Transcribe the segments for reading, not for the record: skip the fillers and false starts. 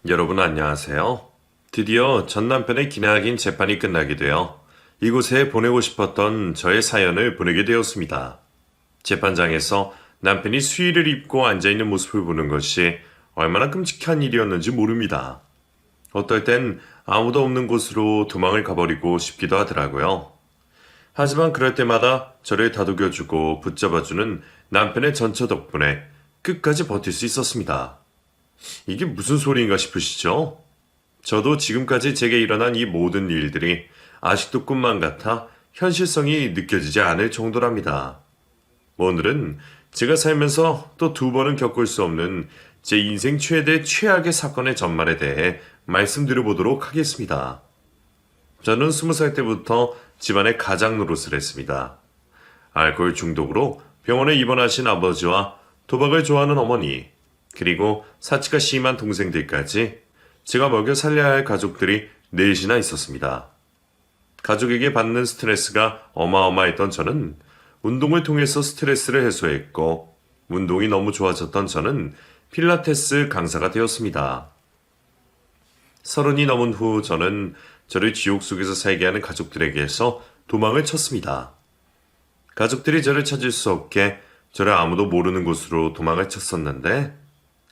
여러분 안녕하세요. 드디어 전 남편의 기나긴 재판이 끝나게 되어 이곳에 보내고 싶었던 저의 사연을 보내게 되었습니다. 재판장에서 남편이 수의를 입고 앉아있는 모습을 보는 것이 얼마나 끔찍한 일이었는지 모릅니다. 어떨 땐 아무도 없는 곳으로 도망을 가버리고 싶기도 하더라고요. 하지만 그럴 때마다 저를 다독여주고 붙잡아주는 남편의 전처 덕분에 끝까지 버틸 수 있었습니다. 이게 무슨 소리인가 싶으시죠? 저도 지금까지 제게 일어난 이 모든 일들이 아직도 꿈만 같아 현실성이 느껴지지 않을 정도랍니다. 오늘은 제가 살면서 또 두 번은 겪을 수 없는 제 인생 최대 최악의 사건의 전말에 대해 말씀드려보도록 하겠습니다. 저는 20살 때부터 집안의 가장 노릇을 했습니다. 알코올 중독으로 병원에 입원하신 아버지와 도박을 좋아하는 어머니, 그리고 사치가 심한 동생들까지 제가 먹여 살려야 할 가족들이 넷이나 있었습니다. 가족에게 받는 스트레스가 어마어마했던 저는 운동을 통해서 스트레스를 해소했고, 운동이 너무 좋아졌던 저는 필라테스 강사가 되었습니다. 30이 넘은 후 저는 저를 지옥 속에서 살게 하는 가족들에게서 도망을 쳤습니다. 가족들이 저를 찾을 수 없게 저를 아무도 모르는 곳으로 도망을 쳤었는데,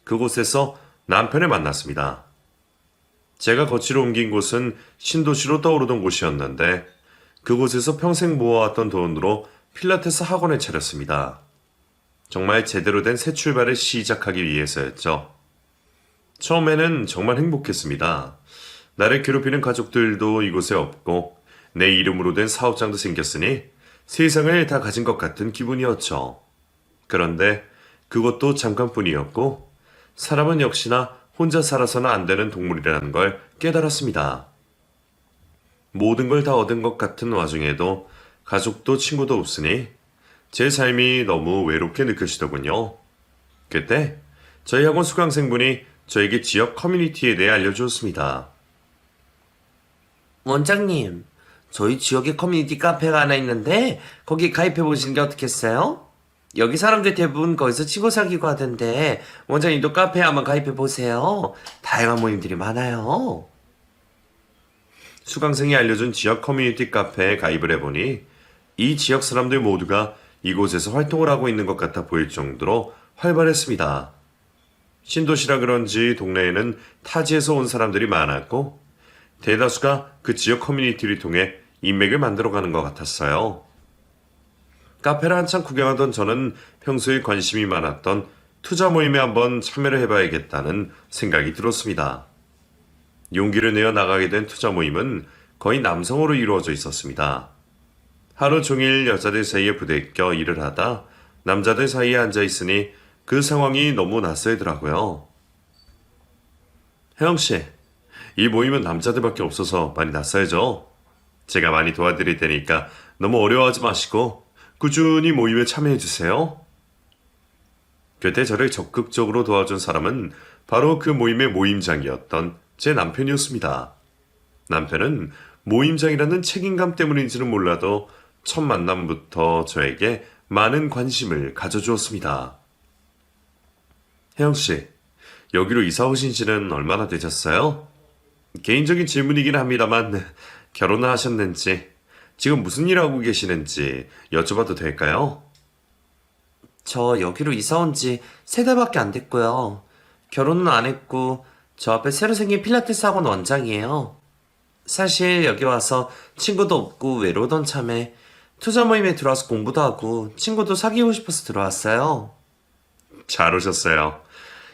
그곳에서 남편을 만났습니다. 제가 거치로 옮긴 곳은 신도시로 떠오르던 곳이었는데 그곳에서 평생 모아왔던 돈으로 필라테스 학원을 차렸습니다. 정말 제대로 된 새 출발을 시작하기 위해서였죠. 처음에는 정말 행복했습니다. 나를 괴롭히는 가족들도 이곳에 없고 내 이름으로 된 사업장도 생겼으니 세상을 다 가진 것 같은 기분이었죠. 그런데 그것도 잠깐뿐이었고 사람은 역시나 혼자 살아서는 안 되는 동물이라는 걸 깨달았습니다. 모든 걸 다 얻은 것 같은 와중에도 가족도 친구도 없으니 제 삶이 너무 외롭게 느껴지더군요. 그때 저희 학원 수강생분이 저에게 지역 커뮤니티에 대해 알려주었습니다. 원장님, 저희 지역에 커뮤니티 카페가 하나 있는데 거기 가입해 보시는 게 어떻겠어요? 여기 사람들 대부분 거기서 친구 사귀고 하던데 원장님도 카페에 한번 가입해 보세요. 다양한 모임들이 많아요. 수강생이 알려준 지역 커뮤니티 카페에 가입을 해보니 이 지역 사람들 모두가 이곳에서 활동을 하고 있는 것 같아 보일 정도로 활발했습니다. 신도시라 그런지 동네에는 타지에서 온 사람들이 많았고 대다수가 그 지역 커뮤니티를 통해 인맥을 만들어가는 것 같았어요. 카페를 한참 구경하던 저는 평소에 관심이 많았던 투자 모임에 한번 참여를 해봐야겠다는 생각이 들었습니다. 용기를 내어 나가게 된 투자 모임은 거의 남성으로 이루어져 있었습니다. 하루 종일 여자들 사이에 부대껴 일을 하다 남자들 사이에 앉아 있으니 그 상황이 너무 낯설더라고요. 혜영씨, 이 모임은 남자들밖에 없어서 많이 낯설죠? 제가 많이 도와드릴 테니까 너무 어려워하지 마시고 꾸준히 모임에 참여해주세요. 그때 저를 적극적으로 도와준 사람은 바로 그 모임의 모임장이었던 제 남편이었습니다. 남편은 모임장이라는 책임감 때문인지는 몰라도 첫 만남부터 저에게 많은 관심을 가져주었습니다. 혜영씨, 여기로 이사 오신 지는 얼마나 되셨어요? 개인적인 질문이긴 합니다만 결혼을 하셨는지 지금 무슨 일 하고 계시는지 여쭤봐도 될까요? 저 여기로 이사 온 지 3달밖에 안 됐고요. 결혼은 안 했고 저 앞에 새로 생긴 필라테스 학원 원장이에요. 사실 여기 와서 친구도 없고 외로우던 참에 투자 모임에 들어와서 공부도 하고 친구도 사귀고 싶어서 들어왔어요. 잘 오셨어요.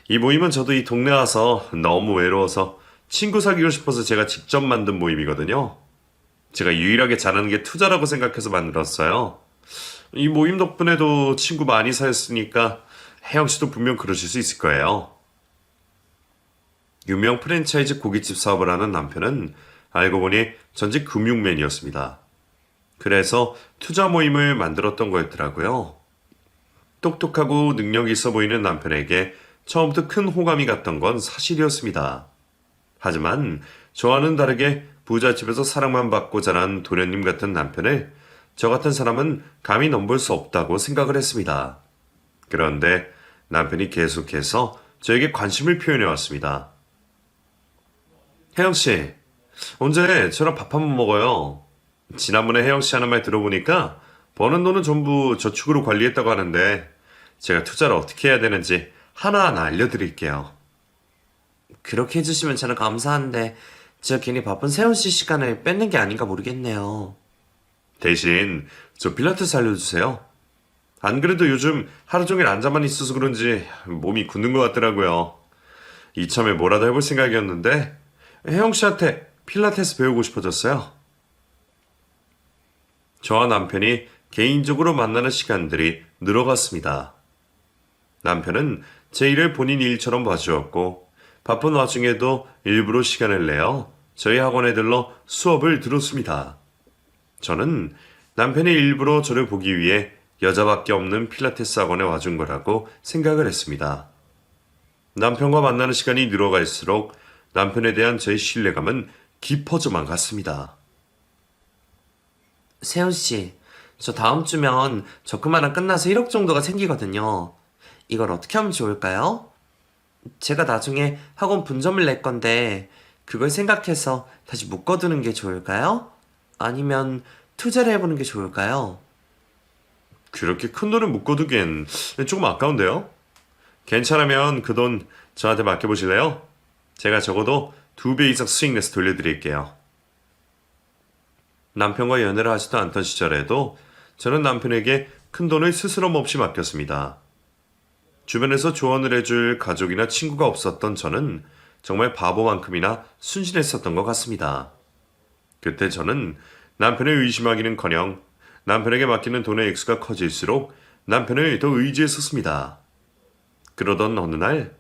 이 모임은 저도 이 동네 와서 너무 외로워서 친구 사귀고 싶어서 제가 직접 만든 모임이거든요. 제가 유일하게 잘하는 게 투자라고 생각해서 만들었어요. 이 모임 덕분에도 친구 많이 사귀었으니까 혜영 씨도 분명 그러실 수 있을 거예요. 유명 프랜차이즈 고깃집 사업을 하는 남편은 알고 보니 전직 금융맨이었습니다. 그래서 투자 모임을 만들었던 거였더라고요. 똑똑하고 능력이 있어 보이는 남편에게 처음부터 큰 호감이 갔던 건 사실이었습니다. 하지만 저와는 다르게 부잣집에서 사랑만 받고 자란 도련님 같은 남편을 저 같은 사람은 감히 넘볼 수 없다고 생각을 했습니다. 그런데 남편이 계속해서 저에게 관심을 표현해 왔습니다. 혜영 씨, 언제 저랑 밥 한번 먹어요? 지난번에 혜영 씨 하는 말 들어보니까 버는 돈은 전부 저축으로 관리했다고 하는데 제가 투자를 어떻게 해야 되는지 하나하나 알려드릴게요. 그렇게 해주시면 저는 감사한데, 제가 괜히 바쁜 세훈씨 시간을 뺏는 게 아닌가 모르겠네요. 대신 저 필라테스 알려주세요. 안 그래도 요즘 하루 종일 앉아만 있어서 그런지 몸이 굳는 것 같더라고요. 이참에 뭐라도 해볼 생각이었는데 혜영 씨한테 필라테스 배우고 싶어졌어요. 저와 남편이 개인적으로 만나는 시간들이 늘어갔습니다. 남편은 제 일을 본인 일처럼 봐주었고 바쁜 와중에도 일부러 시간을 내어 저희 학원에 들러 수업을 들었습니다. 저는 남편이 일부러 저를 보기 위해 여자밖에 없는 필라테스 학원에 와준 거라고 생각을 했습니다. 남편과 만나는 시간이 늘어갈수록 남편에 대한 저의 신뢰감은 깊어져만 갔습니다. 세훈씨, 저 다음 주면 적금하나 끝나서 1억 정도가 생기거든요. 이걸 어떻게 하면 좋을까요? 제가 나중에 학원 분점을 낼 건데, 그걸 생각해서 다시 묶어두는 게 좋을까요? 아니면 투자를 해보는 게 좋을까요? 그렇게 큰 돈을 묶어두기엔 조금 아까운데요? 괜찮으면 그 돈 저한테 맡겨보실래요? 제가 적어도 2배 이상 수익 내서 돌려드릴게요. 남편과 연애를 하지도 않던 시절에도 저는 남편에게 큰 돈을 스스럼 없이 맡겼습니다. 주변에서 조언을 해줄 가족이나 친구가 없었던 저는 정말 바보만큼이나 순진했었던 것 같습니다. 그때 저는 남편을 의심하기는커녕 남편에게 맡기는 돈의 액수가 커질수록 남편을 더 의지했었습니다. 그러던 어느 날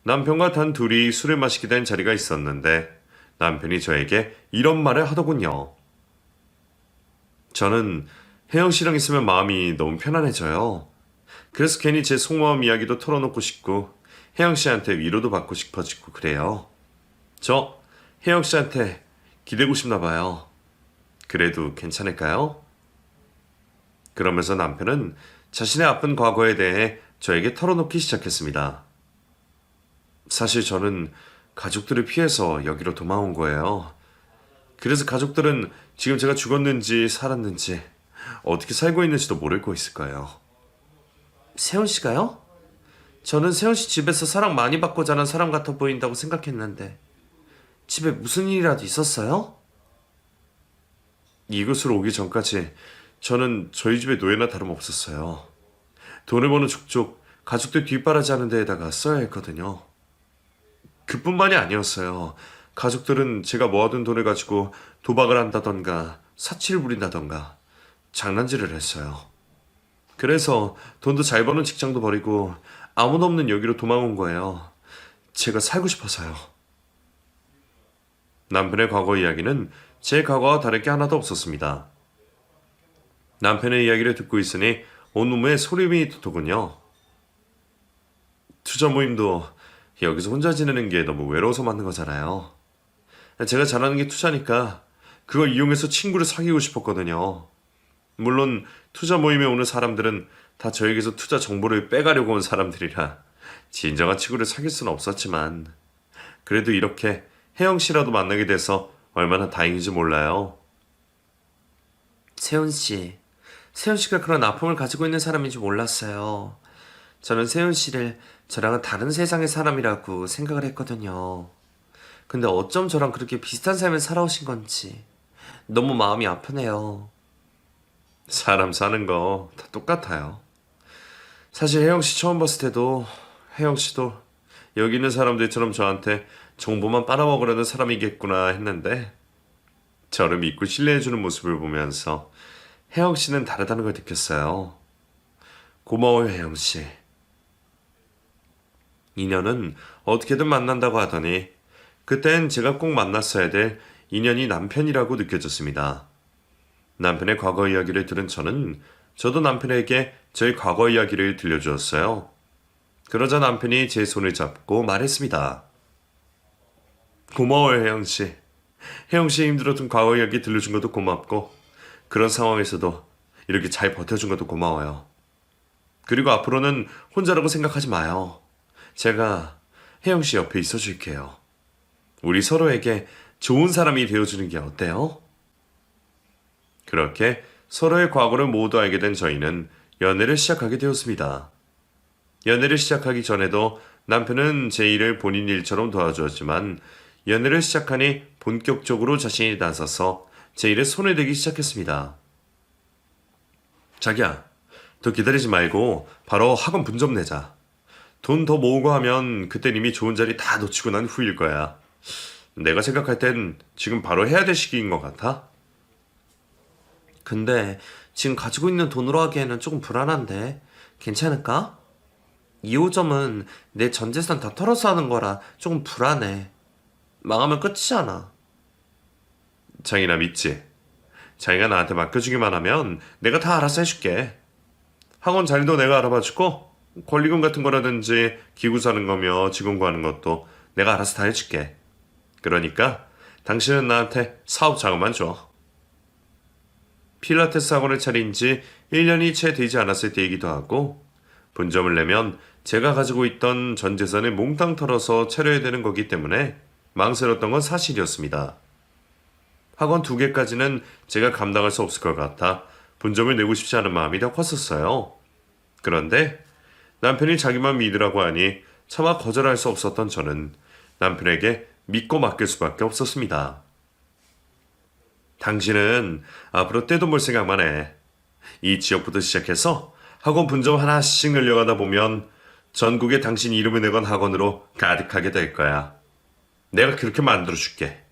남편과 단 둘이 술을 마시게 된 자리가 있었는데 남편이 저에게 이런 말을 하더군요. 저는 혜영 씨랑 있으면 마음이 너무 편안해져요. 그래서 괜히 제 속마음 이야기도 털어놓고 싶고 혜영 씨한테 위로도 받고 싶어지고 그래요. 저 혜영 씨한테 기대고 싶나 봐요. 그래도 괜찮을까요? 그러면서 남편은 자신의 아픈 과거에 대해 저에게 털어놓기 시작했습니다. 사실 저는 가족들을 피해서 여기로 도망온 거예요. 그래서 가족들은 지금 제가 죽었는지 살았는지 어떻게 살고 있는지도 모르고 있을 거예요. 세훈씨가요? 저는 세훈씨 집에서 사랑 많이 받고 자란 사람 같아 보인다고 생각했는데, 집에 무슨 일이라도 있었어요? 이곳으로 오기 전까지 저는 저희 집의 노예나 다름없었어요. 돈을 버는 족족 가족들 뒷바라지 하는 데에다가 써야 했거든요. 그뿐만이 아니었어요. 가족들은 제가 모아둔 돈을 가지고 도박을 한다던가 사치를 부린다던가 장난질을 했어요. 그래서 돈도 잘 버는 직장도 버리고 아무도 없는 여기로 도망온 거예요. 제가 살고 싶어서요. 남편의 과거 이야기는 제 과거와 다를 게 하나도 없었습니다. 남편의 이야기를 듣고 있으니 온몸에 소름이 돋더군요. 투자 모임도 여기서 혼자 지내는 게 너무 외로워서 만든 거잖아요. 제가 잘하는 게 투자니까 그걸 이용해서 친구를 사귀고 싶었거든요. 물론 투자 모임에 오는 사람들은 다 저에게서 투자 정보를 빼가려고 온 사람들이라 진정한 친구를 사귈 수는 없었지만 그래도 이렇게 혜영 씨라도 만나게 돼서 얼마나 다행인지 몰라요. 세훈씨가 그런 아픔을 가지고 있는 사람인지 몰랐어요. 저는 세훈씨를 저랑은 다른 세상의 사람이라고 생각을 했거든요. 근데 어쩜 저랑 그렇게 비슷한 삶을 살아오신 건지 너무 마음이 아프네요. 사람 사는 거 다 똑같아요. 사실 혜영 씨 처음 봤을 때도 혜영 씨도 여기 있는 사람들처럼 저한테 정보만 빨아먹으려는 사람이겠구나 했는데 저를 믿고 신뢰해주는 모습을 보면서 혜영 씨는 다르다는 걸 느꼈어요. 고마워요, 혜영 씨. 인연은 어떻게든 만난다고 하더니 그땐 제가 꼭 만났어야 될 인연이 남편이라고 느껴졌습니다. 남편의 과거 이야기를 들은 저도 남편에게 저의 과거 이야기를 들려주었어요. 그러자 남편이 제 손을 잡고 말했습니다. 고마워요, 혜영 씨. 혜영 씨의 힘들었던 과거 이야기 들려준 것도 고맙고 그런 상황에서도 이렇게 잘 버텨준 것도 고마워요. 그리고 앞으로는 혼자라고 생각하지 마요. 제가 혜영 씨 옆에 있어줄게요. 우리 서로에게 좋은 사람이 되어주는 게 어때요? 그렇게 서로의 과거를 모두 알게 된 저희는 연애를 시작하게 되었습니다. 연애를 시작하기 전에도 남편은 제 일을 본인 일처럼 도와주었지만 연애를 시작하니 본격적으로 자신이 나서서 제 일에 손을 대기 시작했습니다. 자기야, 더 기다리지 말고 바로 학원 분점 내자. 돈 더 모으고 하면 그땐 이미 좋은 자리 다 놓치고 난 후일 거야. 내가 생각할 땐 지금 바로 해야 될 시기인 것 같아. 근데 지금 가지고 있는 돈으로 하기에는 조금 불안한데 괜찮을까? 2호점은 내 전 재산 다 털어서 하는 거라 조금 불안해. 망하면 끝이잖아. 자기나 믿지? 자기가 나한테 맡겨주기만 하면 내가 다 알아서 해줄게. 학원 자리도 내가 알아봐주고 권리금 같은 거라든지 기구 사는 거며 직원 구하는 것도 내가 알아서 다 해줄게. 그러니까 당신은 나한테 사업 자금만 줘. 필라테스 학원을 차린 지 1년이 채 되지 않았을 때이기도 하고 분점을 내면 제가 가지고 있던 전 재산을 몽땅 털어서 차려야 되는 거기 때문에 망설였던 건 사실이었습니다. 학원 2개까지는 제가 감당할 수 없을 것 같아 분점을 내고 싶지 않은 마음이 더 컸었어요. 그런데 남편이 자기만 믿으라고 하니 차마 거절할 수 없었던 저는 남편에게 믿고 맡길 수밖에 없었습니다. 당신은 앞으로 떼돈 벌 생각만 해. 이 지역부터 시작해서 학원 분점 하나씩 늘려가다 보면 전국에 당신 이름을 내건 학원으로 가득하게 될 거야. 내가 그렇게 만들어줄게.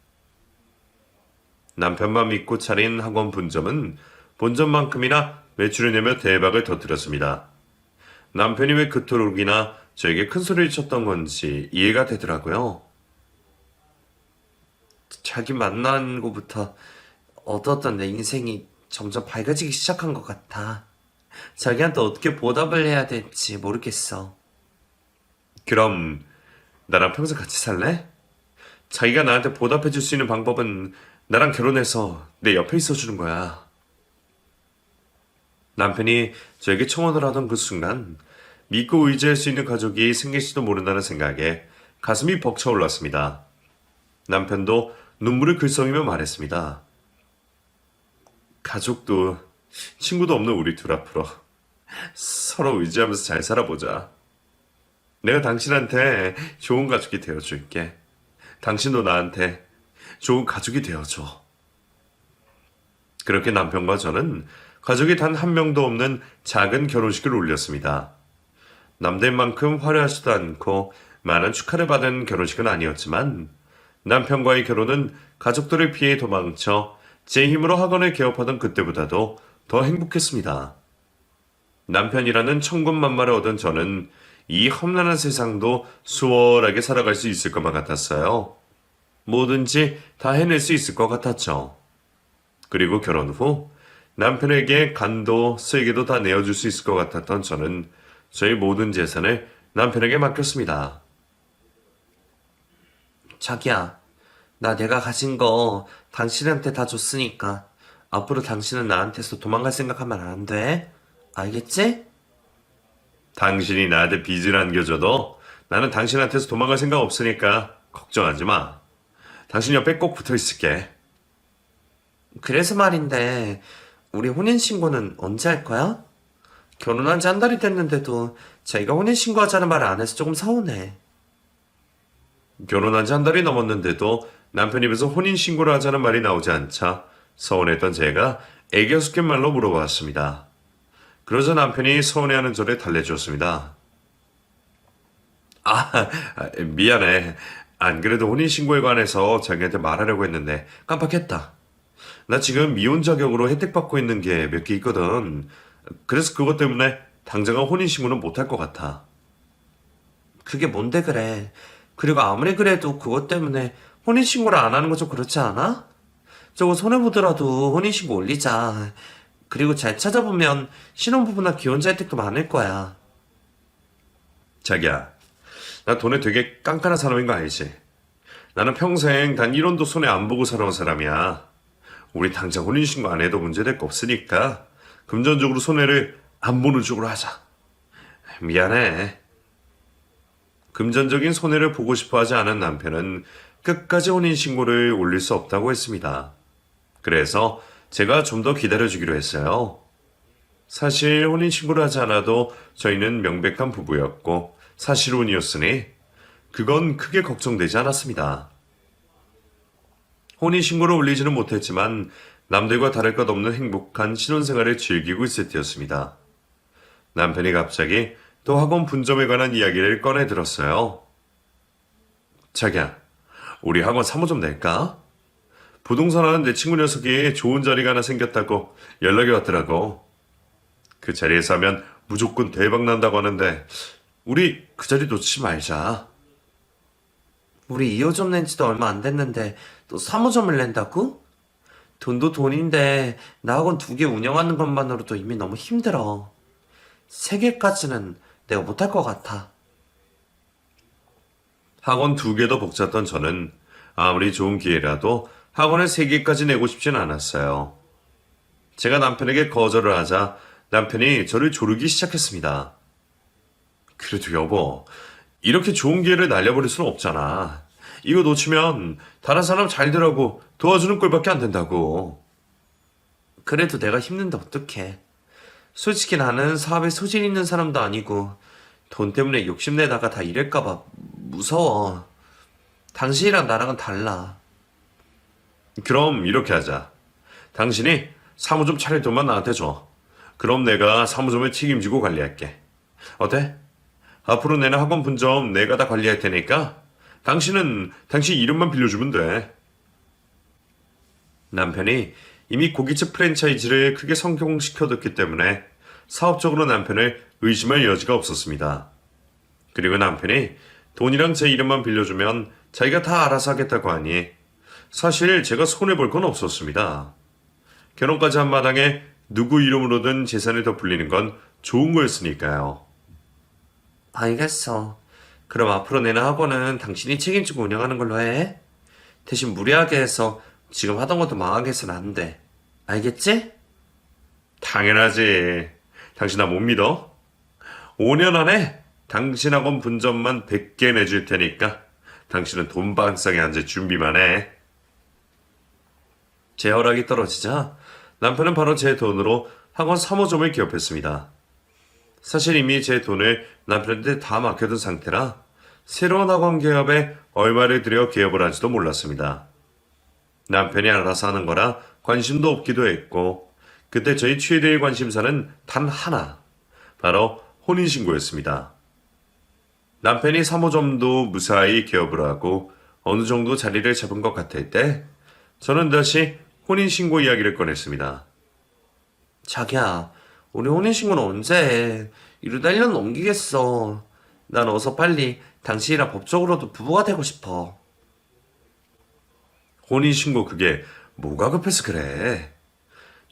남편만 믿고 차린 학원 분점은 본점만큼이나 매출을 내며 대박을 터뜨렸습니다. 남편이 왜 그토록이나 저에게 큰 소리를 쳤던 건지 이해가 되더라고요. 자기 만난 곳부터 얻었던 내 인생이 점점 밝아지기 시작한 것 같아. 자기한테 어떻게 보답을 해야 될지 모르겠어. 그럼 나랑 평생 같이 살래? 자기가 나한테 보답해줄 수 있는 방법은 나랑 결혼해서 내 옆에 있어주는 거야. 남편이 저에게 청혼을 하던 그 순간 믿고 의지할 수 있는 가족이 생길지도 모른다는 생각에 가슴이 벅차올랐습니다. 남편도 눈물을 글썽이며 말했습니다. 가족도 친구도 없는 우리 둘 앞으로 서로 의지하면서 잘 살아보자. 내가 당신한테 좋은 가족이 되어줄게. 당신도 나한테 좋은 가족이 되어줘. 그렇게 남편과 저는 가족이 단 한 명도 없는 작은 결혼식을 올렸습니다. 남들만큼 화려하지도 않고 많은 축하를 받은 결혼식은 아니었지만 남편과의 결혼은 가족들을 피해 도망쳐 제 힘으로 학원을 개업하던 그때보다도 더 행복했습니다. 남편이라는 천군만마를 얻은 저는 이 험난한 세상도 수월하게 살아갈 수 있을 것만 같았어요. 뭐든지 다 해낼 수 있을 것 같았죠. 그리고 결혼 후 남편에게 간도 세게도 다 내어줄 수 있을 것 같았던 저는 저의 모든 재산을 남편에게 맡겼습니다. 자기야, 나 내가 가진 거 당신한테 다 줬으니까 앞으로 당신은 나한테서 도망갈 생각하면 안 돼. 알겠지? 당신이 나한테 빚을 안겨줘도 나는 당신한테서 도망갈 생각 없으니까 걱정하지 마. 당신 옆에 꼭 붙어 있을게. 그래서 말인데 우리 혼인신고는 언제 할 거야? 결혼한 지 한 달이 됐는데도 자기가 혼인신고하자는 말을 안 해서 조금 서운해. 결혼한 지 한 달이 넘었는데도 남편 입에서 혼인신고를 하자는 말이 나오지 않자 서운했던 제가 애교 섞인 말로 물어봤습니다. 그러자 남편이 서운해하는 저를 달래주었습니다. 미안해. 안 그래도 혼인신고에 관해서 자기한테 말하려고 했는데 깜빡했다. 나 지금 미혼 자격으로 혜택 받고 있는 게 몇 개 있거든. 그래서 그것 때문에 당장은 혼인신고는 못할 것 같아. 그게 뭔데 그래. 그리고 아무리 그래도 그것 때문에 혼인신고를 안 하는 거 좀 그렇지 않아? 저거 손해보더라도 혼인신고 올리자. 그리고 잘 찾아보면 신혼부부나 기혼자 혜택도 많을 거야. 자기야, 나 돈에 되게 깐깐한 사람인 거 알지? 나는 평생 단 1원도 손해 안 보고 살아온 사람이야. 우리 당장 혼인신고 안 해도 문제될 거 없으니까 금전적으로 손해를 안 보는 쪽으로 하자. 미안해. 금전적인 손해를 보고 싶어 하지 않은 남편은 끝까지 혼인신고를 올릴 수 없다고 했습니다. 그래서 제가 좀 더 기다려주기로 했어요. 사실 혼인신고를 하지 않아도 저희는 명백한 부부였고 사실혼이었으니 그건 크게 걱정되지 않았습니다. 혼인신고를 올리지는 못했지만 남들과 다를 것 없는 행복한 신혼생활을 즐기고 있을 때였습니다. 남편이 갑자기 또 학원 분점에 관한 이야기를 꺼내 들었어요. 자기야, 우리 학원 사무 좀 낼까? 부동산 하는 내 친구 녀석이 좋은 자리가 하나 생겼다고 연락이 왔더라고. 그 자리에서 하면 무조건 대박 난다고 하는데 우리 그 자리 놓치지 말자. 우리 2호점 낸 지도 얼마 안 됐는데 또 3호점을 낸다고? 돈도 돈인데 나 학원 2개 운영하는 것만으로도 이미 너무 힘들어. 3개까지는 내가 못할 것 같아. 학원 2개 더 벅찼던 저는 아무리 좋은 기회라도 학원을 3개까지 내고 싶진 않았어요. 제가 남편에게 거절을 하자 남편이 저를 조르기 시작했습니다. 그래도 여보, 이렇게 좋은 기회를 날려버릴 수는 없잖아. 이거 놓치면 다른 사람 잘 되라고 도와주는 꼴밖에 안 된다고. 그래도 내가 힘든데 어떡해. 솔직히 나는 사업에 소질 있는 사람도 아니고 돈 때문에 욕심내다가 다 이럴까봐 무서워. 당신이랑 나랑은 달라. 그럼 이렇게 하자. 당신이 사무점 차릴 돈만 나한테 줘. 그럼 내가 사무점을 책임지고 관리할게. 어때? 앞으로 내는 학원 분점 내가 다 관리할 테니까 당신은 당신 이름만 빌려주면 돼. 남편이 이미 고깃집 프랜차이즈를 크게 성공시켜뒀기 때문에 사업적으로 남편을 의심할 여지가 없었습니다. 그리고 남편이 돈이랑 제 이름만 빌려주면 자기가 다 알아서 하겠다고 하니 사실 제가 손해볼 건 없었습니다. 결혼까지 한 마당에 누구 이름으로든 재산을 더 불리는 건 좋은 거였으니까요. 알겠어. 그럼 앞으로 내는 학원은 당신이 책임지고 운영하는 걸로 해. 대신 무리하게 해서 지금 하던 것도 망하게 해서는 안 돼. 알겠지? 당연하지. 당신 나 못 믿어? 5년 안에 당신 학원 분점만 100개 내줄 테니까 당신은 돈방석에 앉을 준비만 해. 제 허락이 떨어지자 남편은 바로 제 돈으로 학원 3호점을 기업했습니다. 사실 이미 제 돈을 남편한테 다 맡겨둔 상태라 새로운 학원 개업에 얼마를 들여 개업을 한지도 몰랐습니다. 남편이 알아서 하는 거라 관심도 없기도 했고 그때 저희 최대의 관심사는 단 하나, 바로 혼인신고였습니다. 남편이 3호점도 무사히 개업을 하고 어느 정도 자리를 잡은 것 같을 때 저는 다시 혼인신고 이야기를 꺼냈습니다. 자기야, 우리 혼인신고는 언제 해? 이러다 1년 넘기겠어. 난 어서 빨리 당신이랑 법적으로도 부부가 되고 싶어. 혼인신고 그게 뭐가 급해서 그래?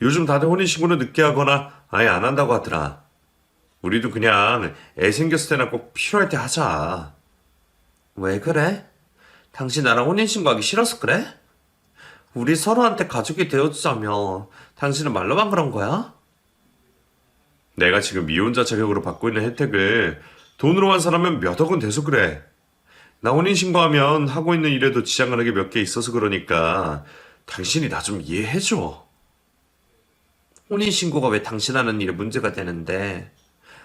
요즘 다들 혼인신고를 늦게 하거나 아예 안 한다고 하더라. 우리도 그냥 애 생겼을 때나 꼭 필요할 때 하자. 왜 그래? 당신 나랑 혼인신고하기 싫어서 그래? 우리 서로한테 가족이 되어주자며 당신은 말로만 그런 거야? 내가 지금 미혼자 자격으로 받고 있는 혜택을 돈으로 환산하면 몇 억은 돼서 그래. 나 혼인신고하면 하고 있는 일에도 지장 가는 게 몇 개 있어서 그러니까 당신이 나 좀 이해해줘. 혼인신고가 왜 당신 하는 일에 문제가 되는데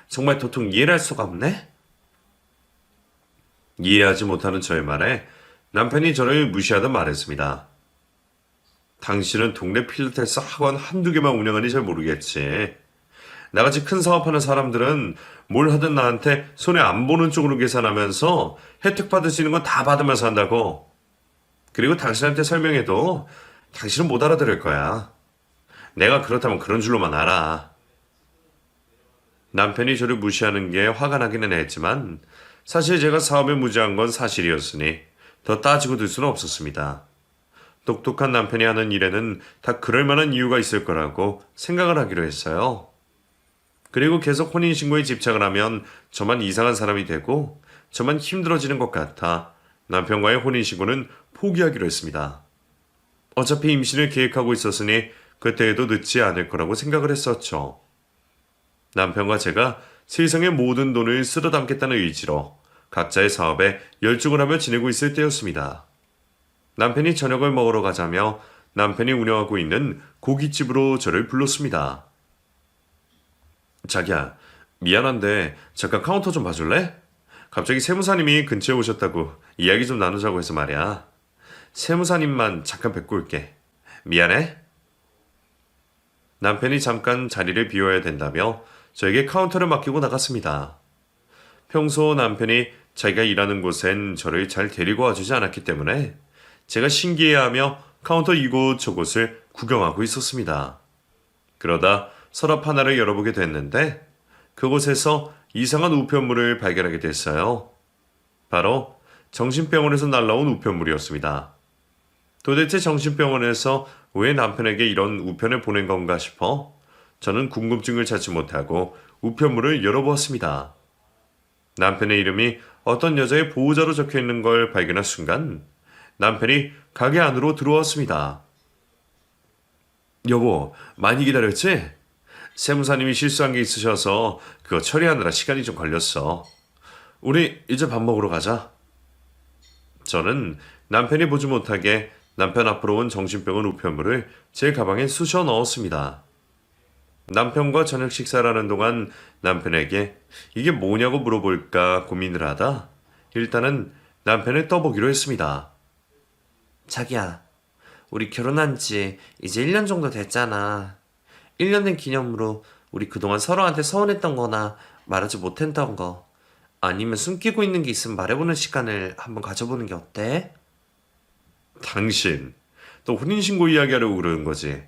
정말 도통 이해를 할 수가 없네? 이해하지 못하는 저의 말에 남편이 저를 무시하듯 말했습니다. 당신은 동네 필라테스 학원 한두 개만 운영하니 잘 모르겠지. 나같이 큰 사업하는 사람들은 뭘 하든 나한테 손해 안 보는 쪽으로 계산하면서 혜택 받을 수 있는 건 다 받으면서 한다고. 그리고 당신한테 설명해도 당신은 못 알아들을 거야. 내가 그렇다면 그런 줄로만 알아. 남편이 저를 무시하는 게 화가 나기는 했지만 사실 제가 사업에 무지한 건 사실이었으니 더 따지고 들 수는 없었습니다. 똑똑한 남편이 하는 일에는 다 그럴 만한 이유가 있을 거라고 생각을 하기로 했어요. 그리고 계속 혼인신고에 집착을 하면 저만 이상한 사람이 되고 저만 힘들어지는 것 같아 남편과의 혼인신고는 포기하기로 했습니다. 어차피 임신을 계획하고 있었으니 그때에도 늦지 않을 거라고 생각을 했었죠. 남편과 제가 세상의 모든 돈을 쓸어 담겠다는 의지로 각자의 사업에 열중을 하며 지내고 있을 때였습니다. 남편이 저녁을 먹으러 가자며 남편이 운영하고 있는 고깃집으로 저를 불렀습니다. 자기야, 미안한데 잠깐 카운터 좀 봐줄래? 갑자기 세무사님이 근처에 오셨다고 이야기 좀 나누자고 해서 말이야. 세무사님만 잠깐 뵙고 올게. 미안해. 남편이 잠깐 자리를 비워야 된다며 저에게 카운터를 맡기고 나갔습니다. 평소 남편이 자기가 일하는 곳엔 저를 잘 데리고 와주지 않았기 때문에 제가 신기해하며 카운터 이곳저곳을 구경하고 있었습니다. 그러다 서랍 하나를 열어보게 됐는데 그곳에서 이상한 우편물을 발견하게 됐어요. 바로 정신병원에서 날라온 우편물이었습니다. 도대체 정신병원에서 왜 남편에게 이런 우편을 보낸 건가 싶어 저는 궁금증을 찾지 못하고 우편물을 열어보았습니다. 남편의 이름이 어떤 여자의 보호자로 적혀 있는 걸 발견한 순간 남편이 가게 안으로 들어왔습니다. 여보, 많이 기다렸지? 세무사님이 실수한 게 있으셔서 그거 처리하느라 시간이 좀 걸렸어. 우리 이제 밥 먹으러 가자. 저는 남편이 보지 못하게 남편 앞으로 온 정신병원 우편물을 제 가방에 쑤셔 넣었습니다. 남편과 저녁 식사를 하는 동안 남편에게 이게 뭐냐고 물어볼까 고민을 하다 일단은 남편을 떠보기로 했습니다. 자기야, 우리 결혼한 지 이제 1년 정도 됐잖아. 1년 된 기념으로 우리 그동안 서로한테 서운했던 거나 말하지 못했던 거, 아니면 숨기고 있는 게 있으면 말해보는 시간을 한번 가져보는 게 어때? 당신, 또 혼인신고 이야기하려고 그러는 거지.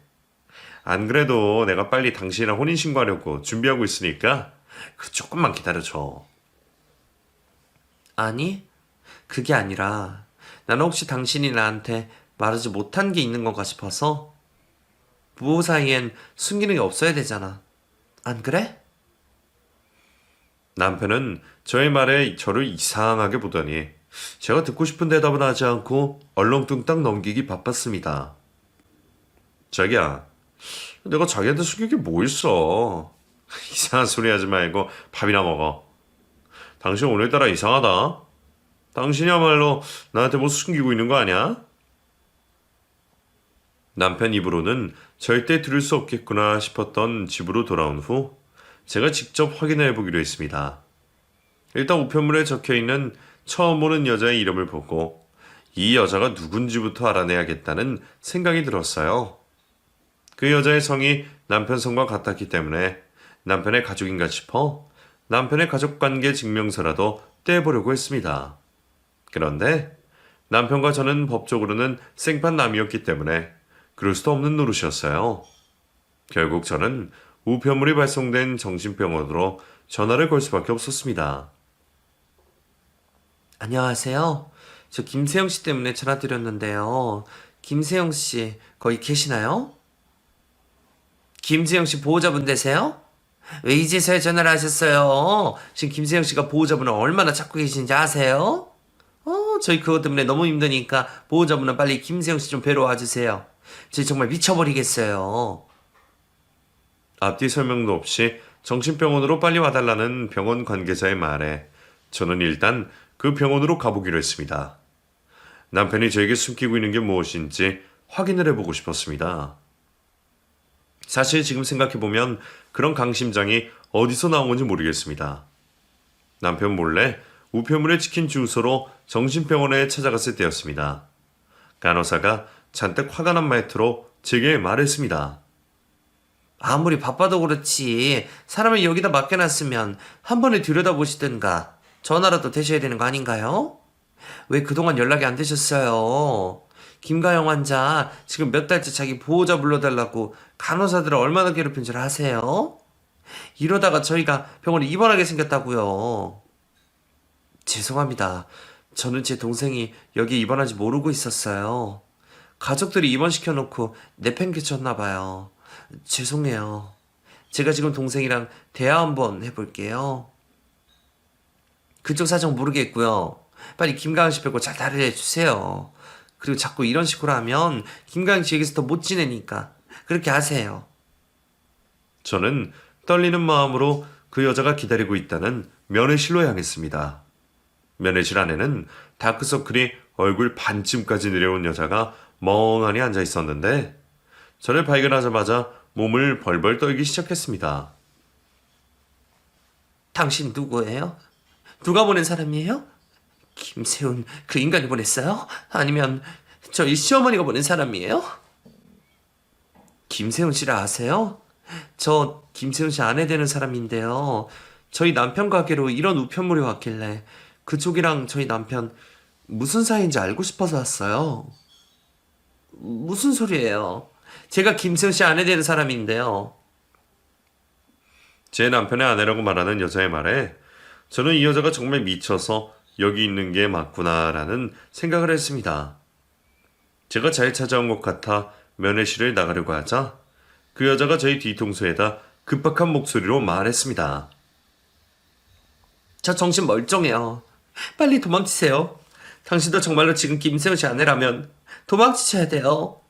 안 그래도 내가 빨리 당신이랑 혼인신고하려고 준비하고 있으니까 그 조금만 기다려줘. 아니, 그게 아니라 나는 혹시 당신이 나한테 말하지 못한 게 있는 건가 싶어서. 부부 사이엔 숨기는 게 없어야 되잖아. 안 그래? 남편은 저의 말에 저를 이상하게 보더니 제가 듣고 싶은 대답은 하지 않고 얼렁뚱땅 넘기기 바빴습니다. 자기야, 내가 자기한테 숨길 게 뭐 있어. 이상한 소리 하지 말고 밥이나 먹어. 당신 오늘따라 이상하다. 당신이야말로 나한테 뭐 숨기고 있는 거 아니야? 남편 입으로는 절대 들을 수 없겠구나 싶었던 집으로 돌아온 후 제가 직접 확인해 보기로 했습니다. 일단 우편물에 적혀있는 처음 보는 여자의 이름을 보고 이 여자가 누군지부터 알아내야겠다는 생각이 들었어요. 그 여자의 성이 남편 성과 같았기 때문에 남편의 가족인가 싶어 남편의 가족관계 증명서라도 떼보려고 했습니다. 그런데 남편과 저는 법적으로는 생판남이었기 때문에 그럴 수도 없는 노릇이었어요. 결국 저는 우편물이 발송된 정신병원으로 전화를 걸 수밖에 없었습니다. 안녕하세요. 저 김세영 씨 때문에 전화 드렸는데요. 김세영 씨 거기 계시나요? 김세영 씨 보호자분 되세요? 왜 이제서야 전화를 하셨어요? 지금 김세영 씨가 보호자분을 얼마나 찾고 계신지 아세요? 저희 그것 때문에 너무 힘드니까 보호자분은 빨리 김세영 씨 좀 뵈러 와주세요. 저희 정말 미쳐버리겠어요. 앞뒤 설명도 없이 정신병원으로 빨리 와달라는 병원 관계자의 말에 저는 일단 그 병원으로 가보기로 했습니다. 남편이 저에게 숨기고 있는 게 무엇인지 확인을 해보고 싶었습니다. 사실 지금 생각해보면 그런 강심장이 어디서 나온 건지 모르겠습니다. 남편 몰래 우편물에 찍힌 주소로 정신병원에 찾아갔을 때였습니다. 간호사가 잔뜩 화가 난 말투로 제게 말했습니다. 아무리 바빠도 그렇지 사람을 여기다 맡겨놨으면 한 번에 들여다보시든가 전화라도 되셔야 되는 거 아닌가요? 왜 그동안 연락이 안 되셨어요? 김가영 환자 지금 몇 달째 자기 보호자 불러달라고 간호사들을 얼마나 괴롭힌 줄 아세요? 이러다가 저희가 병원에 입원하게 생겼다고요. 죄송합니다. 저는 제 동생이 여기 입원한지 모르고 있었어요. 가족들이 입원시켜놓고 내팽개쳤나 봐요. 죄송해요. 제가 지금 동생이랑 대화 한번 해볼게요. 그쪽 사정 모르겠고요. 빨리 김가영 씨 빼고 잘 다루게 해주세요. 그리고 자꾸 이런 식으로 하면 김가영 씨 여기서 더 못 지내니까 그렇게 하세요. 저는 떨리는 마음으로 그 여자가 기다리고 있다는 면회실로 향했습니다. 면회실 안에는 다크서클이 얼굴 반쯤까지 내려온 여자가 멍하니 앉아 있었는데 저를 발견하자마자 몸을 벌벌 떨기 시작했습니다. 당신 누구예요? 누가 보낸 사람이에요? 김세훈 그 인간이 보냈어요? 아니면 저희 시어머니가 보낸 사람이에요? 김세훈 씨를 아세요? 저 김세훈 씨 아내 되는 사람인데요. 저희 남편 가게로 이런 우편물이 왔길래 그쪽이랑 저희 남편 무슨 사이인지 알고 싶어서 왔어요. 무슨 소리예요? 제가 김세훈 씨 아내 되는 사람인데요. 제 남편의 아내라고 말하는 여자의 말에 저는 이 여자가 정말 미쳐서 여기 있는 게 맞구나라는 생각을 했습니다. 제가 잘 찾아온 것 같아 면회실을 나가려고 하자 그 여자가 저희 뒤통수에다 급박한 목소리로 말했습니다. 저 정신 멀쩡해요. 빨리 도망치세요. 당신도 정말로 지금 김세훈 씨 아내라면 도망치셔야 돼요.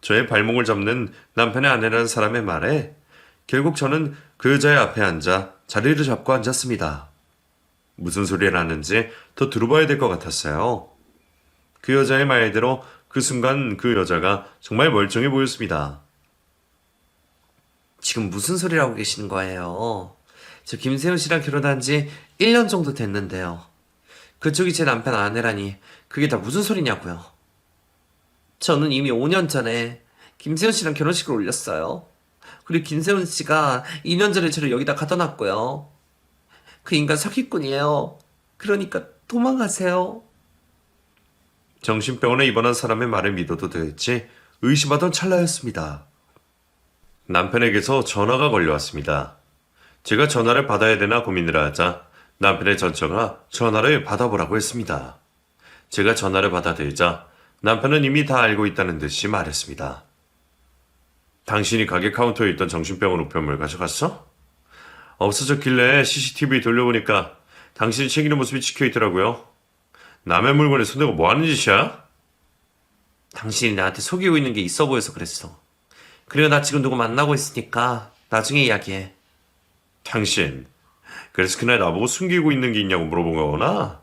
저의 발목을 잡는 남편의 아내라는 사람의 말에 결국 저는 그 여자의 앞에 앉아 자리를 잡고 앉았습니다. 무슨 소리를 하는지 더 들어봐야 될 것 같았어요. 그 여자의 말대로 그 순간 그 여자가 정말 멀쩡해 보였습니다. 지금 무슨 소리를 하고 계시는 거예요? 저 김세훈 씨랑 결혼한 지 1년 정도 됐는데요. 그쪽이 제 남편 아내라니 그게 다 무슨 소리냐고요. 저는 이미 5년 전에 김세훈 씨랑 결혼식을 올렸어요. 그리고 김세훈 씨가 2년 전에 저를 여기다 갖다 놨고요. 그 인간 사기꾼이에요. 그러니까 도망가세요. 정신병원에 입원한 사람의 말을 믿어도 될지 의심하던 찰나였습니다. 남편에게서 전화가 걸려왔습니다. 제가 전화를 받아야 되나 고민을 하자 남편의 전처가 전화를 받아보라고 했습니다. 제가 전화를 받아들자 남편은 이미 다 알고 있다는 듯이 말했습니다. 당신이 가게 카운터에 있던 정신병원 우편물 가져갔어? 없어졌길래 CCTV 돌려보니까 당신이 챙기는 모습이 찍혀있더라고요. 남의 물건에 손대고 뭐하는 짓이야? 당신이 나한테 속이고 있는 게 있어 보여서 그랬어. 그리고 나 지금 누구 만나고 있으니까 나중에 이야기해. 당신, 그래서 그날 나보고 숨기고 있는 게 있냐고 물어본 거구나?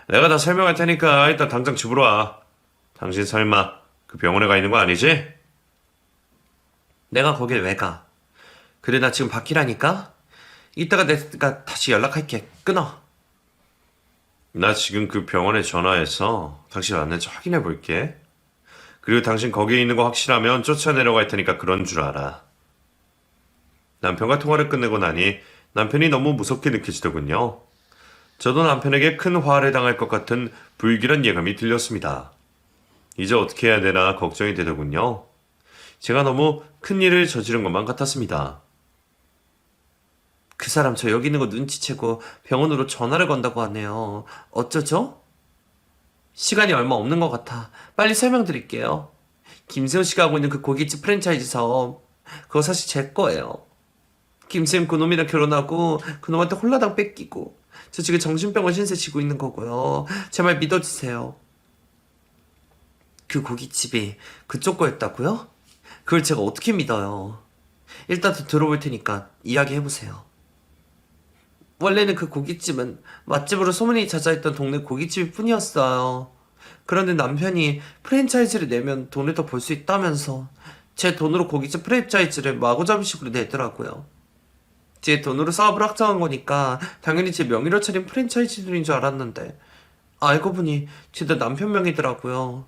내가 다 설명할 테니까 일단 당장 집으로 와. 당신 설마 그 병원에 가 있는 거 아니지? 내가 거길 왜 가? 그래 나 지금 밖이라니까? 이따가 내가 다시 연락할게. 끊어. 나 지금 그 병원에 전화해서 당신 왔는지 확인해 볼게. 그리고 당신 거기에 있는 거 확실하면 쫓아내려갈 테니까 그런 줄 알아. 남편과 통화를 끝내고 나니 남편이 너무 무섭게 느껴지더군요. 저도 남편에게 큰 화를 당할 것 같은 불길한 예감이 들렸습니다. 이제 어떻게 해야 되나 걱정이 되더군요. 제가 너무 큰 일을 저지른 것만 같았습니다. 그 사람 저 여기 있는 거 눈치채고 병원으로 전화를 건다고 하네요. 어쩌죠? 시간이 얼마 없는 것 같아. 빨리 설명드릴게요. 김세훈 씨가 하고 있는 그 고깃집 프랜차이즈 사업, 그거 사실 제 거예요. 김세훈 그놈이랑 결혼하고 그놈한테 홀라당 뺏기고 저 지금 정신병원 신세 지고 있는 거고요. 제발 믿어주세요. 그 고깃집이 그쪽 거였다고요? 그걸 제가 어떻게 믿어요? 일단 더 들어볼 테니까 이야기해보세요. 원래는 그 고깃집은 맛집으로 소문이 자자했던 동네 고깃집일 뿐이었어요. 그런데 남편이 프랜차이즈를 내면 돈을 더 벌 수 있다면서 제 돈으로 고깃집 프랜차이즈를 마구잡이식으로 내더라고요. 제 돈으로 사업을 확장한 거니까 당연히 제 명의로 차린 프랜차이즈들인 줄 알았는데 알고 보니 죄다 남편 명이더라고요.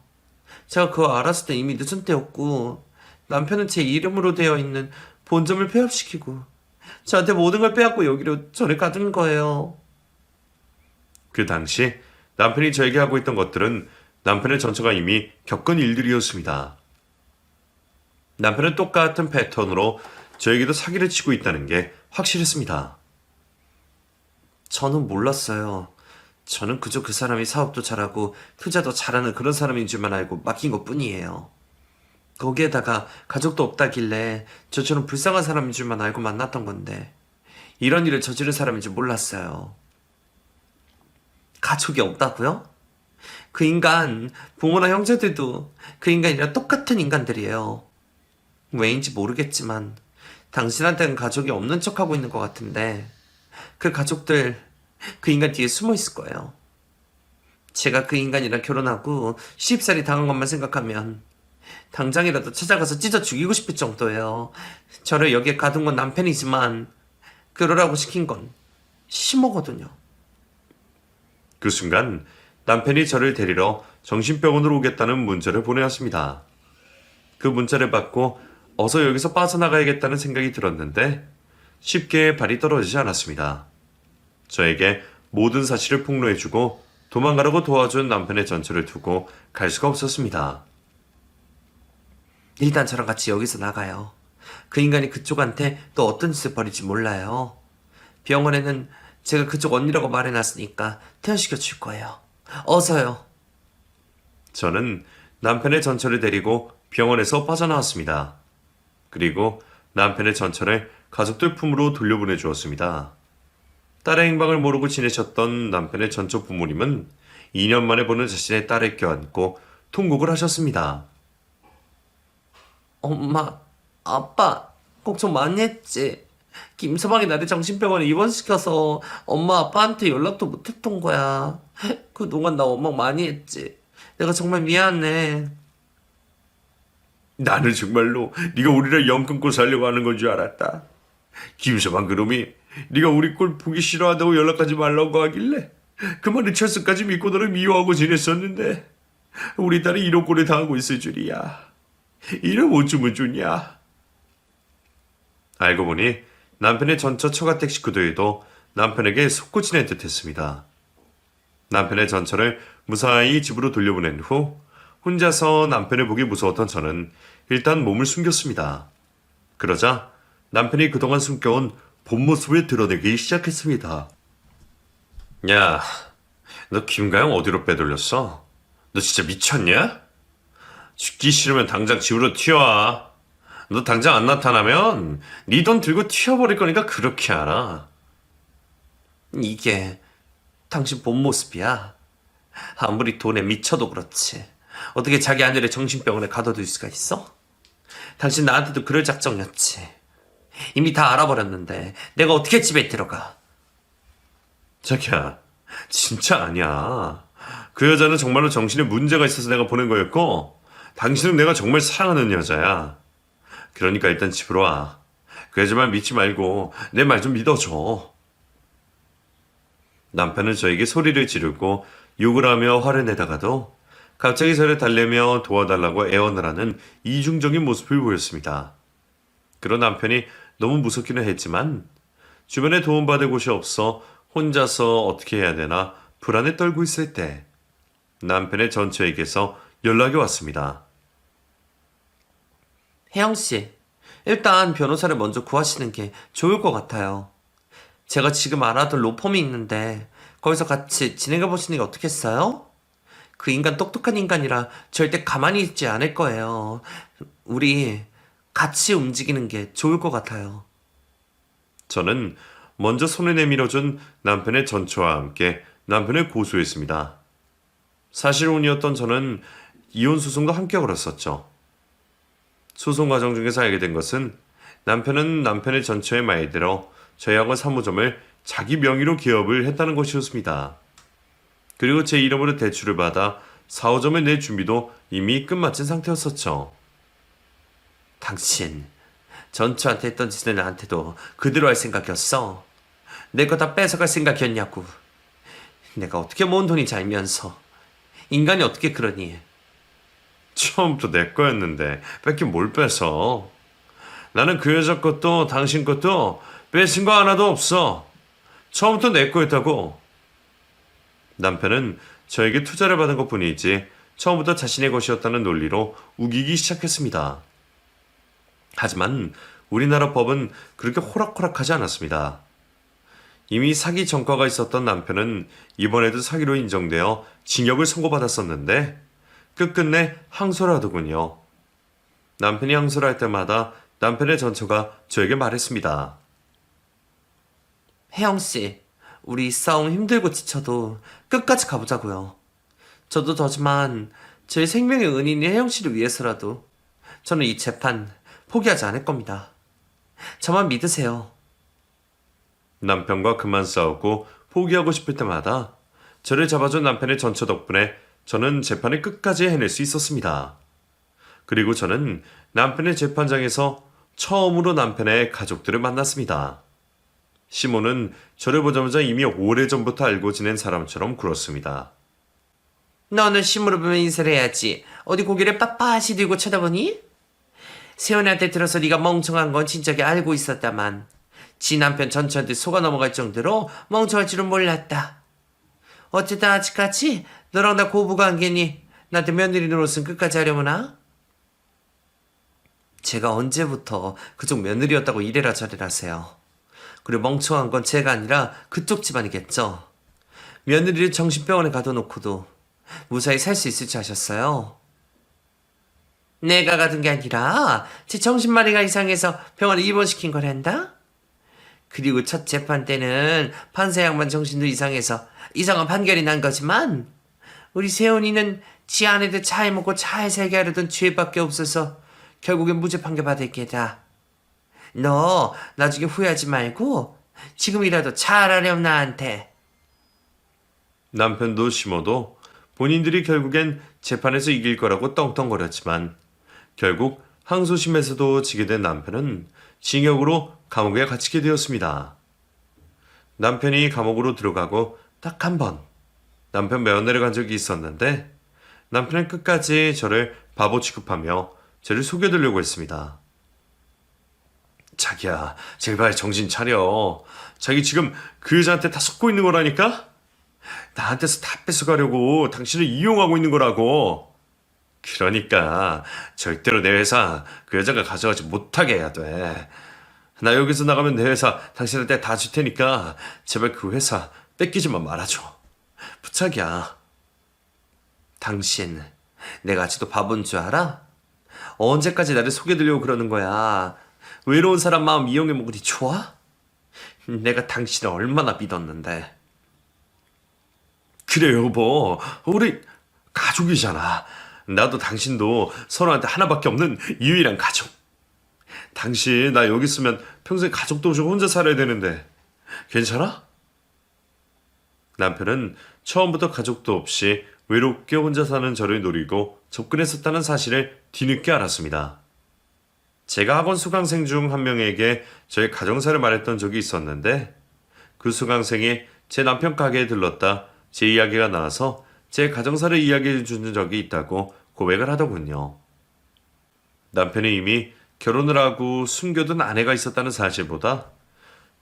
제가 그거 알았을 때 이미 늦은 때였고 남편은 제 이름으로 되어 있는 본점을 폐업시키고 저한테 모든 걸 빼앗고 여기로 저를 가둔 거예요. 그 당시 남편이 저에게 하고 있던 것들은 남편의 전처가 이미 겪은 일들이었습니다. 남편은 똑같은 패턴으로 저에게도 사기를 치고 있다는 게 확실했습니다. 저는 몰랐어요. 저는 그저 그 사람이 사업도 잘하고 투자도 잘하는 그런 사람인 줄만 알고 맡긴 것 뿐이에요. 거기에다가 가족도 없다길래 저처럼 불쌍한 사람인 줄만 알고 만났던 건데 이런 일을 저지른 사람인 줄 몰랐어요. 가족이 없다고요? 그 인간, 부모나 형제들도 그 인간이랑 똑같은 인간들이에요. 왜인지 모르겠지만 당신한테는 가족이 없는 척하고 있는 것 같은데 그 가족들 그 인간 뒤에 숨어 있을 거예요. 제가 그 인간이랑 결혼하고 시집살이 당한 것만 생각하면 당장이라도 찾아가서 찢어 죽이고 싶을 정도예요. 저를 여기에 가둔 건 남편이지만 그러라고 시킨 건 시모거든요. 그 순간 남편이 저를 데리러 정신병원으로 오겠다는 문자를 보내왔습니다. 그 문자를 받고 어서 여기서 빠져나가야겠다는 생각이 들었는데 쉽게 발이 떨어지지 않았습니다. 저에게 모든 사실을 폭로해주고 도망가라고 도와준 남편의 전처를 두고 갈 수가 없었습니다. 일단 저랑 같이 여기서 나가요. 그 인간이 그쪽한테 또 어떤 짓을 벌일지 몰라요. 병원에는 제가 그쪽 언니라고 말해놨으니까 퇴원시켜 줄 거예요. 어서요. 저는 남편의 전처를 데리고 병원에서 빠져나왔습니다. 그리고 남편의 전처를 가족들 품으로 돌려보내 주었습니다. 딸의 행방을 모르고 지내셨던 남편의 전처 부모님은 2년 만에 보는 자신의 딸을 껴안고 통곡을 하셨습니다. 엄마, 아빠, 걱정 많이 했지. 김서방이 나를 정신병원에 입원시켜서 엄마 아빠한테 연락도 못했던 거야. 그동안 나 원망 많이 했지. 내가 정말 미안해. 나는 정말로 네가 우리를 영 끊고 살려고 하는 건 줄 알았다. 김서방 그놈이 네가 우리 꼴 보기 싫어한다고 연락하지 말라고 하길래 그만의 철수까지 믿고 너를 미워하고 지냈었는데 우리 딸이 이런 꼴에 당하고 있을 줄이야. 이름 어쩌면 좋냐. 알고 보니 남편의 전처 처가댁 식구들도 남편에게 속고지낸 듯했습니다. 남편의 전처를 무사히 집으로 돌려보낸 후 혼자서 남편을 보기 무서웠던 저는 일단 몸을 숨겼습니다. 그러자 남편이 그동안 숨겨온 본 모습을 드러내기 시작했습니다. 야, 너 김가영 어디로 빼돌렸어? 너 진짜 미쳤냐? 죽기 싫으면 당장 집으로 튀어와. 너 당장 안 나타나면 네 돈 들고 튀어버릴 거니까 그렇게 알아. 이게 당신 본 모습이야. 아무리 돈에 미쳐도 그렇지. 어떻게 자기 아내를 정신병원에 가둬둘 수가 있어? 당신 나한테도 그럴 작정이었지. 이미 다 알아버렸는데 내가 어떻게 집에 들어가? 자기야, 진짜 아니야. 그 여자는 정말로 정신에 문제가 있어서 내가 보낸 거였고 당신은 내가 정말 사랑하는 여자야. 그러니까 일단 집으로 와. 그 여자만 믿지 말고 내 말 좀 믿어줘. 남편은 저에게 소리를 지르고 욕을 하며 화를 내다가도 갑자기 저를 달래며 도와달라고 애원을 하는 이중적인 모습을 보였습니다. 그런 남편이 너무 무섭기는 했지만 주변에 도움받을 곳이 없어 혼자서 어떻게 해야 되나 불안에 떨고 있을 때 남편의 전처에게서 연락이 왔습니다. 혜영씨, 일단 변호사를 먼저 구하시는 게 좋을 것 같아요. 제가 지금 알아둔 로펌이 있는데 거기서 같이 진행해 보시는 게 어떻겠어요? 그 인간 똑똑한 인간이라 절대 가만히 있지 않을 거예요. 우리 같이 움직이는 게 좋을 것 같아요. 저는 먼저 손을 내밀어준 남편의 전처와 함께 남편을 고소했습니다. 사실혼이었던 저는 이혼 소송도 함께 걸었었죠. 소송 과정 중에서 알게 된 것은 남편은 남편의 전처의 말대로 저희하고 사무점을 자기 명의로 개업을 했다는 것이었습니다. 그리고 제 이름으로 대출을 받아 4호점을 낼 준비도 이미 끝마친 상태였었죠. 당신, 전처한테 했던 짓을 나한테도 그대로 할 생각이었어. 내 거 다 뺏어갈 생각이었냐고. 내가 어떻게 모은 돈인지 알면서 인간이 어떻게 그러니? 처음부터 내 거였는데 뺏긴 뭘 뺏어. 나는 그 여자 것도 당신 것도 뺏은 거 하나도 없어. 처음부터 내 거였다고. 남편은 저에게 투자를 받은 것뿐이지 처음부터 자신의 것이었다는 논리로 우기기 시작했습니다. 하지만 우리나라 법은 그렇게 호락호락하지 않았습니다. 이미 사기 전과가 있었던 남편은 이번에도 사기로 인정되어 징역을 선고받았었는데 끝끝내 항소를 하더군요. 남편이 항소를 할 때마다 남편의 전처가 저에게 말했습니다. 혜영씨, 우리 싸움 힘들고 지쳐도 끝까지 가보자고요. 저도 저지만 제 생명의 은인인 혜영씨를 위해서라도 저는 이 재판 포기하지 않을 겁니다. 저만 믿으세요. 남편과 그만 싸우고 포기하고 싶을 때마다 저를 잡아준 남편의 전처 덕분에 저는 재판을 끝까지 해낼 수 있었습니다. 그리고 저는 남편의 재판장에서 처음으로 남편의 가족들을 만났습니다. 시몬은 저를 보자마자 이미 오래전부터 알고 지낸 사람처럼 굴었습니다. 너는 심으로 보면 인사를 해야지. 어디 고개를 빳빳이 들고 쳐다보니? 세훈이한테 들어서 네가 멍청한 건 진작에 알고 있었다만 지 남편 전처한테 속아 넘어갈 정도로 멍청할 줄은 몰랐다. 어쨌든 아직까지 너랑 나 고부관계니 나한테 며느리 노릇은 끝까지 하려무나? 제가 언제부터 그쪽 며느리였다고 이래라 저래라 하세요. 그리고 멍청한 건 제가 아니라 그쪽 집안이겠죠. 며느리를 정신병원에 가둬놓고도 무사히 살 수 있을 줄 아셨어요? 내가 가둔 게 아니라 제 정신마리가 이상해서 병원에 입원시킨 거란다? 그리고 첫 재판 때는 판사 양반 정신도 이상해서 이상한 판결이 난 거지만 우리 세훈이는 지 아내들 잘 먹고 잘 살게 하려던 죄밖에 없어서 결국엔 무죄 판결 받을 게다. 너 나중에 후회하지 말고 지금이라도 잘하렴 나한테. 남편도 시모도 본인들이 결국엔 재판에서 이길 거라고 떵떵거렸지만 결국 항소심에서도 지게 된 남편은 징역으로 감옥에 갇히게 되었습니다. 남편이 감옥으로 들어가고 딱 한 번 남편 면회를 간 적이 있었는데 남편은 끝까지 저를 바보 취급하며 저를 속여들려고 했습니다. 자기야, 제발 정신 차려. 자기 지금 그 여자한테 다 속고 있는 거라니까? 나한테서 다 뺏어가려고 당신을 이용하고 있는 거라고. 그러니까 절대로 내 회사 그 여자가 가져가지 못하게 해야 돼. 나 여기서 나가면 내 회사 당신한테 다 줄 테니까 제발 그 회사 뺏기지만 말아줘. 부탁이야. 당신 내가 아직도 바본 줄 알아? 언제까지 나를 속여들려고 그러는 거야? 외로운 사람 마음 이용해 먹으니 좋아? 내가 당신을 얼마나 믿었는데. 그래 여보, 우리 가족이잖아. 나도 당신도 서로한테 하나밖에 없는 유일한 가족. 당신 나 여기 있으면 평생 가족도 없이 혼자 살아야 되는데 괜찮아? 남편은 처음부터 가족도 없이 외롭게 혼자 사는 저를 노리고 접근했었다는 사실을 뒤늦게 알았습니다. 제가 학원 수강생 중 한 명에게 저의 가정사를 말했던 적이 있었는데 그 수강생이 제 남편 가게에 들렀다 제 이야기가 나와서 제 가정사를 이야기해 준 적이 있다고 고백을 하더군요. 남편이 이미 결혼을 하고 숨겨둔 아내가 있었다는 사실보다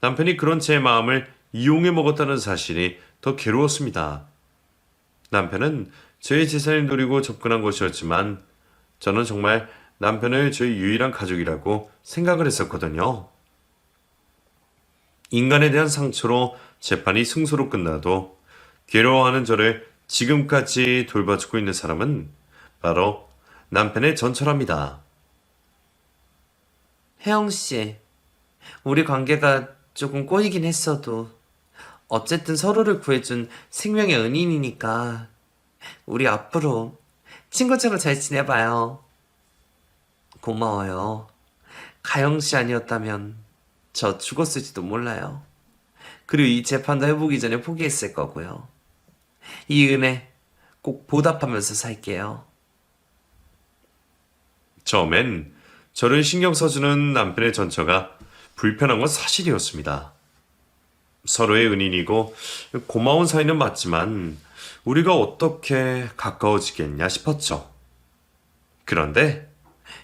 남편이 그런 제 마음을 이용해 먹었다는 사실이 더 괴로웠습니다. 남편은 저의 재산을 노리고 접근한 것이었지만 저는 정말 남편을 저의 유일한 가족이라고 생각을 했었거든요. 인간에 대한 상처로 재판이 승소로 끝나도 괴로워하는 저를 지금까지 돌봐주고 있는 사람은 바로 남편의 전처랍니다. 혜영씨, 우리 관계가 조금 꼬이긴 했어도 어쨌든 서로를 구해준 생명의 은인이니까 우리 앞으로 친구처럼 잘 지내봐요. 고마워요. 가영씨 아니었다면 저 죽었을지도 몰라요. 그리고 이 재판도 해보기 전에 포기했을 거고요. 이 은혜 꼭 보답하면서 살게요. 처음엔 저를 신경 써주는 남편의 전처가 불편한 건 사실이었습니다. 서로의 은인이고 고마운 사이는 맞지만 우리가 어떻게 가까워지겠냐 싶었죠. 그런데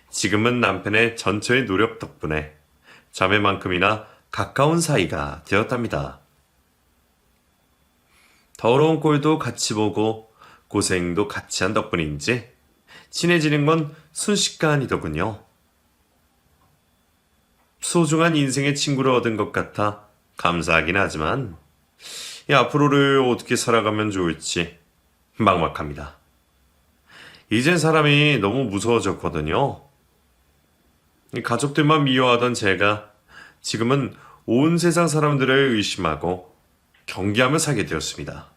지금은 남편의 전처의 노력 덕분에 자매만큼이나 가까운 사이가 되었답니다. 더러운 꼴도 같이 보고 고생도 같이 한 덕분인지 친해지는 건 순식간이더군요. 소중한 인생의 친구를 얻은 것 같아 감사하긴 하지만 이 앞으로를 어떻게 살아가면 좋을지 막막합니다. 이젠 사람이 너무 무서워졌거든요. 가족들만 미워하던 제가 지금은 온 세상 사람들을 의심하고 경계하며 살게 되었습니다.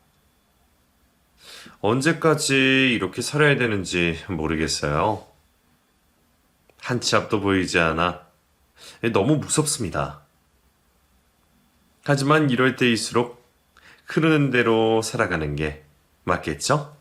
언제까지 이렇게 살아야 되는지 모르겠어요. 한 치 앞도 보이지 않아 너무 무섭습니다. 하지만 이럴 때일수록 흐르는 대로 살아가는 게 맞겠죠?